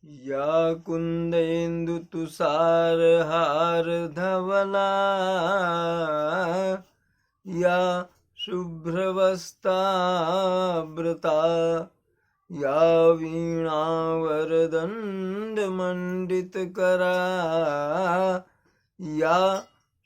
या कुन्देन्दु तुषारहार धवला या शुभ्रवस्त्रावृता या वीणावरदण्डमण्डितकरा या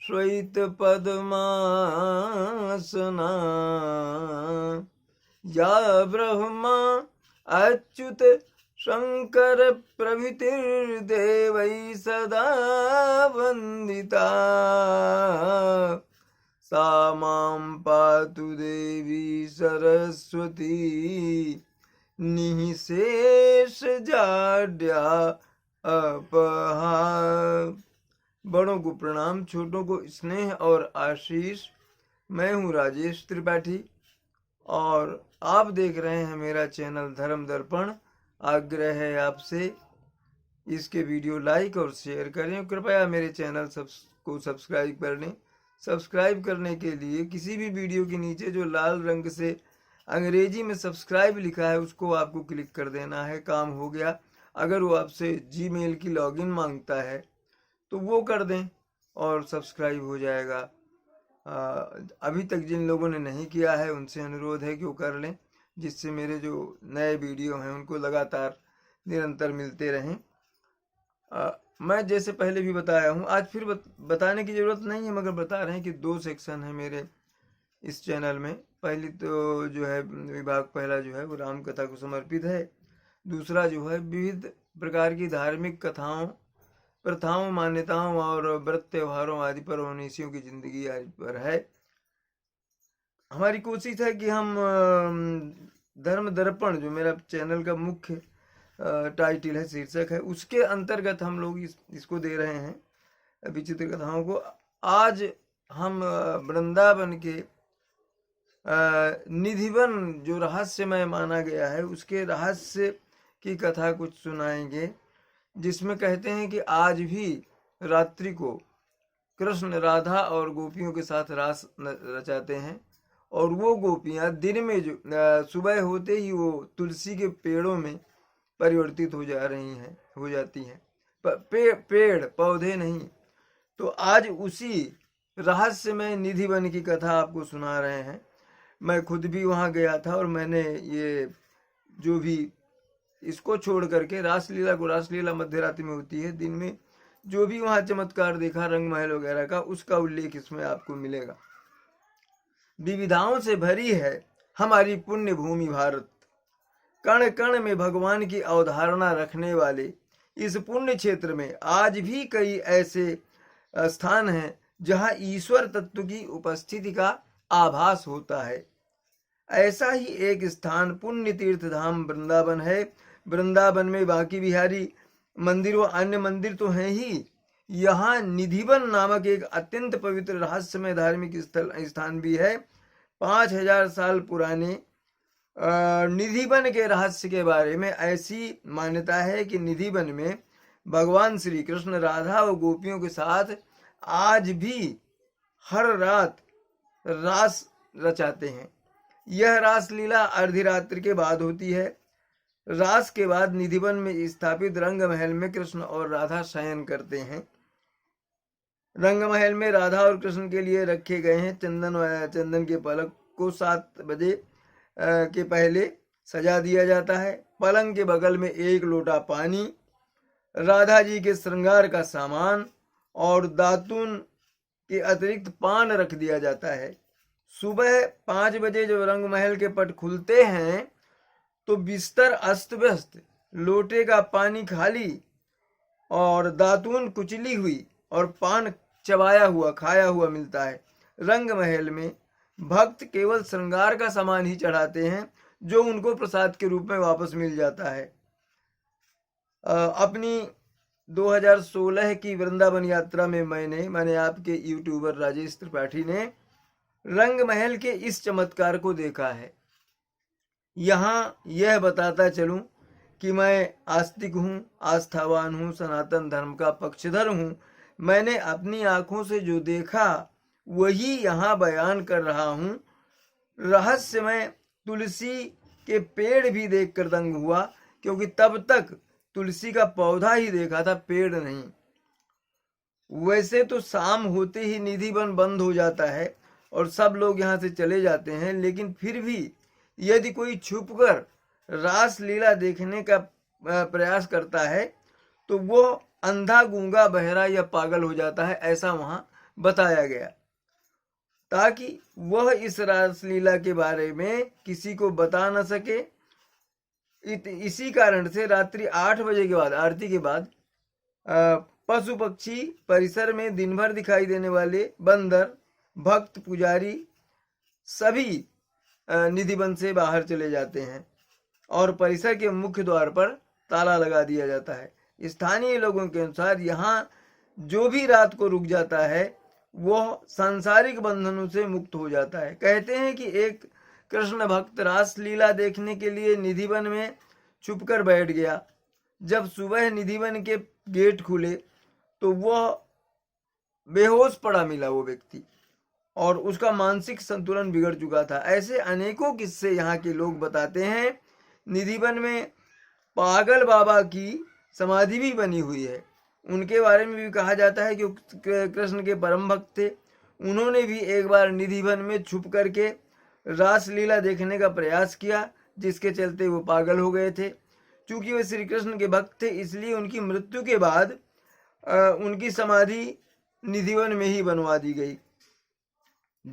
श्वेतपद्मासना या ब्रह्मा अच्युत शंकर प्रभृतिर्देवैः सदा वन्दिता सा मां पातु देवी सरस्वती निःशेषजाड्या अपहा। बड़ों को प्रणाम, छोटों को स्नेह और आशीष। मैं हूँ राजेश त्रिपाठी और आप देख रहे हैं मेरा चैनल धर्म दर्पण। आग्रह है आपसे इसके वीडियो लाइक और शेयर करें। कृपया मेरे चैनल को सब्सक्राइब कर लें। सब्सक्राइब करने के लिए किसी भी वीडियो के नीचे जो लाल रंग से अंग्रेजी में सब्सक्राइब लिखा है उसको आपको क्लिक कर देना है, काम हो गया। अगर वो आपसे जीमेल की लॉगिन मांगता है तो वो कर दें और सब्सक्राइब हो जाएगा। अभी तक जिन लोगों ने नहीं किया है उनसे अनुरोध है कि वो कर लें, जिससे मेरे जो नए वीडियो हैं उनको लगातार निरंतर मिलते रहें। मैं जैसे पहले भी बताया हूँ, आज फिर बताने की ज़रूरत नहीं है, मगर बता रहे हैं कि 2 सेक्शन है मेरे इस चैनल में। पहली तो जो है विभाग पहला जो है वो राम कथा को समर्पित है। दूसरा जो है विविध प्रकार की धार्मिक कथाओं, प्रथाओं, मान्यताओं और व्रत त्योहारों आदि पर मनीषियों की जिंदगी आदि पर है। हमारी कोशिश है कि हम धर्म दर्पण जो मेरा चैनल का मुख्य टाइटल है, शीर्षक है, उसके अंतर्गत हम लोग इसको दे रहे हैं विचित्र कथाओं को। आज हम वृंदावन के निधिवन जो रहस्यमय माना गया है उसके रहस्य की कथा कुछ सुनाएंगे, जिसमें कहते हैं कि आज भी रात्रि को कृष्ण राधा और गोपियों के साथ रास रचाते हैं और वो गोपियां दिन में जो सुबह होते ही वो तुलसी के पेड़ों में परिवर्तित हो जाती हैं। पेड़ पौधे नहीं। तो आज उसी रहस्यमय निधिवन की कथा आपको सुना रहे हैं। मैं खुद भी वहाँ गया था और मैंने ये जो भी इसको छोड़ करके रासलीला को, रासलीला मध्य रात्रि में होती है, दिन में जो भी वहाँ चमत्कार देखा रंग महल वगैरह का, उसका उल्लेख इसमें आपको मिलेगा। विविधाओं से भरी है हमारी पुण्य भूमि भारत। कण कण में भगवान की अवधारणा रखने वाले इस पुण्य क्षेत्र में आज भी कई ऐसे स्थान हैं जहां ईश्वर तत्व की उपस्थिति का आभास होता है। ऐसा ही एक स्थान पुण्य तीर्थ धाम वृंदावन है। वृंदावन में बांकी बिहारी मंदिर व अन्य मंदिर तो हैं ही, यहाँ निधिवन नामक एक अत्यंत पवित्र रहस्यमय धार्मिक स्थान भी है। 5000 साल पुराने निधिवन के रहस्य के बारे में ऐसी मान्यता है कि निधिवन में भगवान श्री कृष्ण राधा व गोपियों के साथ आज भी हर रात रास रचाते हैं। यह रास लीला अर्धी रात्रि के बाद होती है। रास के बाद निधिवन में स्थापित रंग महल में कृष्ण और राधा शयन करते हैं। रंग महल में राधा और कृष्ण के लिए रखे गए हैं चंदन के पलक को 7 बजे के पहले सजा दिया जाता है। पलंग के बगल में 1 लोटा पानी, राधा जी के श्रृंगार का सामान और दातून के अतिरिक्त पान रख दिया जाता है। सुबह 5 बजे जब रंग महल के पट खुलते हैं तो बिस्तर अस्त व्यस्त, लोटे का पानी खाली और दातून कुचली हुई और पान चबाया हुआ खाया हुआ मिलता है। रंग महल में भक्त केवल श्रृंगार का सामान ही चढ़ाते हैं जो उनको प्रसाद के रूप में वापस मिल जाता है। अपनी 2016 की वृंदावन यात्रा में मैंने आपके यूट्यूबर राजेश त्रिपाठी ने रंग महल के इस चमत्कार को देखा है। यहाँ यह बताता चलूं कि मैं आस्तिक हूँ, आस्थावान हूँ, सनातन धर्म का पक्षधर हूँ। मैंने अपनी आंखों से जो देखा वही यहाँ बयान कर रहा हूँ। रहस्यमय तुलसी के पेड़ भी देखकर दंग हुआ, क्योंकि तब तक तुलसी का पौधा ही देखा था, पेड़ नहीं। वैसे तो शाम होते ही निधिवन बंद हो जाता है और सब लोग यहाँ से चले जाते हैं, लेकिन फिर भी यदि कोई छुपकर रास लीला देखने का प्रयास करता है तो वो अंधा, गूंगा, बहरा या पागल हो जाता है, ऐसा वहां बताया गया, ताकि वह इस रासलीला के बारे में किसी को बता न सके। इसी कारण से रात्रि 8 बजे के बाद, आरती के बाद, पशु पक्षी परिसर में दिन भर दिखाई देने वाले बंदर, भक्त, पुजारी सभी निधिवन से बाहर चले जाते हैं और परिसर के मुख्य द्वार पर ताला लगा दिया जाता है। स्थानीय लोगों के अनुसार यहाँ जो भी रात को रुक जाता है वह सांसारिक बंधनों से मुक्त हो जाता है। कहते हैं कि एक कृष्ण भक्त रास लीला देखने के लिए निधिवन में छुपकर बैठ गया। जब सुबह निधिवन के गेट खुले तो वह बेहोश पड़ा मिला वो व्यक्ति, और उसका मानसिक संतुलन बिगड़ चुका था। ऐसे अनेकों किस्से यहाँ के लोग बताते हैं। निधिवन में पागल बाबा की समाधि भी बनी हुई है। उनके बारे में भी कहा जाता है कि कृष्ण के परम भक्त थे। उन्होंने भी एक बार निधिवन में छुप करके रासलीला देखने का प्रयास किया, जिसके चलते वो पागल हो गए थे। चूंकि वे श्री कृष्ण के भक्त थे, इसलिए उनकी मृत्यु के बाद उनकी समाधि निधिवन में ही बनवा दी गई।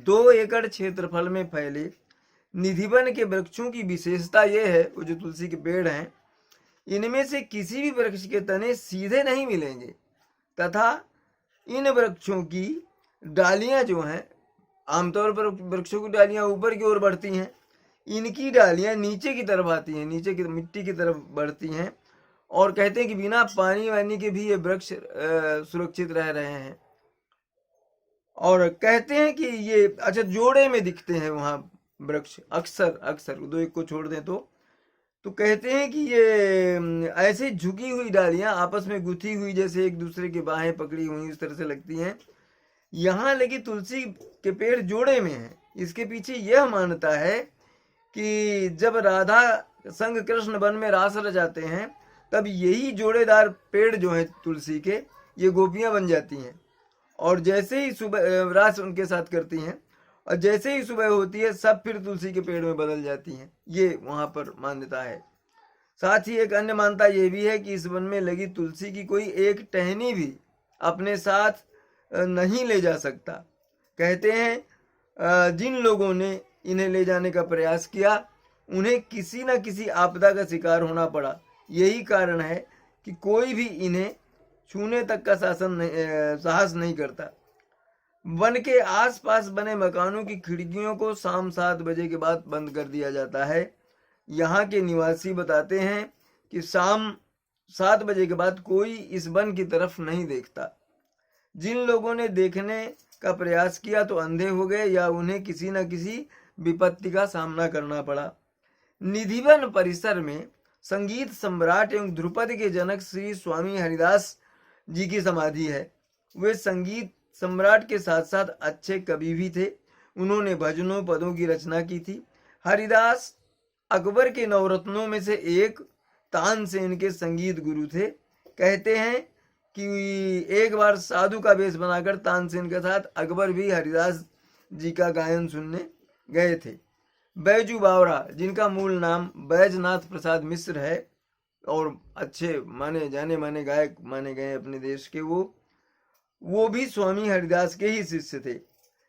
2 एकड़ क्षेत्रफल में फैले निधिवन के वृक्षों की विशेषता यह है, वो जो तुलसी के पेड़ हैं, इनमें से किसी भी वृक्ष के तने सीधे नहीं मिलेंगे तथा इन वृक्षों की डालियां जो हैं, आमतौर पर वृक्षों की डालियां ऊपर की ओर बढ़ती हैं, इनकी डालियां नीचे की तरफ आती हैं, नीचे की मिट्टी की तरफ बढ़ती हैं, और कहते हैं कि बिना पानी वानी के भी ये वृक्ष सुरक्षित रह रहे हैं। और कहते हैं कि ये अच्छा जोड़े में दिखते हैं वहां वृक्ष, अक्सर 2 एक को छोड़ दें तो कहते हैं कि ये ऐसे झुकी हुई डालियां आपस में गुथी हुई, जैसे एक दूसरे की बाहें पकड़ी हुई इस तरह से लगती हैं। यहाँ लगी तुलसी के पेड़ जोड़े में है। इसके पीछे यह मान्यता है कि जब राधा संग कृष्ण वन में रास रचाते हैं तब यही जोड़ेदार पेड़ जो है तुलसी के, ये गोपियां बन जाती हैं, और जैसे ही सुबह रास उनके साथ करती हैं और जैसे ही सुबह होती है सब फिर तुलसी के पेड़ में बदल जाती हैं। ये वहां पर मान्यता है। साथ ही एक अन्य मान्यता ये भी है कि इस वन में लगी तुलसी की कोई एक टहनी भी अपने साथ नहीं ले जा सकता। कहते हैं जिन लोगों ने इन्हें ले जाने का प्रयास किया उन्हें किसी न किसी आपदा का शिकार होना पड़ा। यही कारण है कि कोई भी इन्हें छूने तक का साहस नहीं करता। वन के आसपास बने मकानों की खिड़कियों को शाम 7 बजे के बाद बंद कर दिया जाता है। यहाँ के निवासी बताते हैं कि शाम 7 बजे के बाद कोई इस वन की तरफ नहीं देखता। जिन लोगों ने देखने का प्रयास किया तो अंधे हो गए या उन्हें किसी न किसी विपत्ति का सामना करना पड़ा। निधिवन परिसर में संगीत सम्राट एवं ध्रुपद के जनक श्री स्वामी हरिदास जी की समाधि है। वे संगीत सम्राट के साथ साथ अच्छे कवि भी थे। उन्होंने भजनों पदों की रचना की थी। हरिदास अकबर के नवरत्नों में से एक तानसेन के संगीत गुरु थे। कहते हैं कि एक बार साधु का वेश बनाकर तानसेन के साथ अकबर भी हरिदास जी का गायन सुनने गए थे। बैजू बावरा, जिनका मूल नाम बैजनाथ प्रसाद मिश्र है और अच्छे जाने माने गायक माने गए अपने देश के, वो भी स्वामी हरिदास के ही शिष्य थे।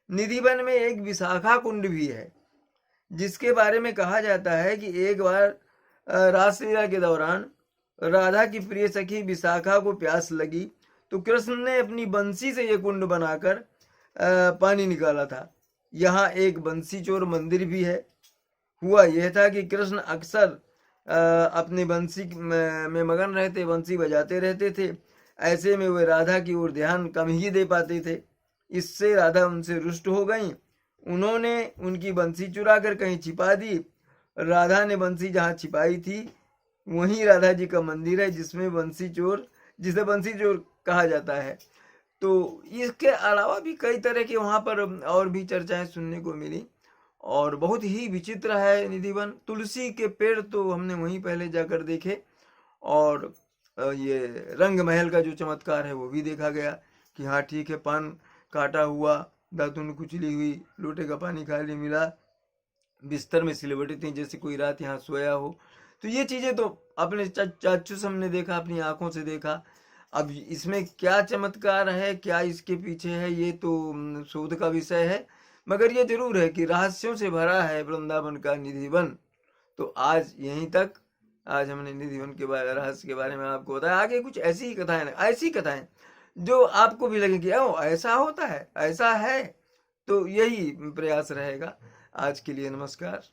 निधिवन में एक विशाखा कुंड भी है, जिसके बारे में कहा जाता है कि एक बार रासलीला के दौरान राधा की प्रिय सखी विशाखा को प्यास लगी तो कृष्ण ने अपनी बंसी से यह कुंड बनाकर पानी निकाला था। यहाँ एक बंसी चोर मंदिर भी है। हुआ यह था कि कृष्ण अक्सर अपनी बंसी में मगन रहते, बंसी बजाते रहते थे। ऐसे में वे राधा की ओर ध्यान कम ही दे पाते थे। इससे राधा उनसे रुष्ट हो गई। उन्होंने उनकी बंसी चुरा कर कहीं छिपा दी। राधा ने बंसी जहाँ छिपाई थी वहीं राधा जी का मंदिर है, जिसे बंसी चोर कहा जाता है। तो इसके अलावा भी कई तरह के वहाँ पर और भी चर्चाएं सुनने को मिली और बहुत ही विचित्र है निधिवन। तुलसी के पेड़ तो हमने वहीं पहले जाकर देखे और ये रंग महल का जो चमत्कार है वो भी देखा गया कि हाँ ठीक है, पान काटा हुआ, दातुन कुचली हुई, लोटे का पानी खाली मिला, बिस्तर में सिलवटें थी जैसे कोई रात यहाँ सोया हो। तो ये चीजें तो अपने चाचू हमने देखा, अपनी आंखों से देखा। अब इसमें क्या चमत्कार है, क्या इसके पीछे है, ये तो शोध का विषय है, मगर ये जरूर है कि रहस्यों से भरा है वृंदावन का निधिवन। तो आज यहीं तक, आज हमने निधिवन के बारे, रहस्य के बारे में आपको बताया। आगे कुछ ऐसी ही कथाएं, ऐसी कथाएं जो आपको भी लगे कि ओ ऐसा होता है, ऐसा है। तो यही प्रयास रहेगा। आज के लिए नमस्कार।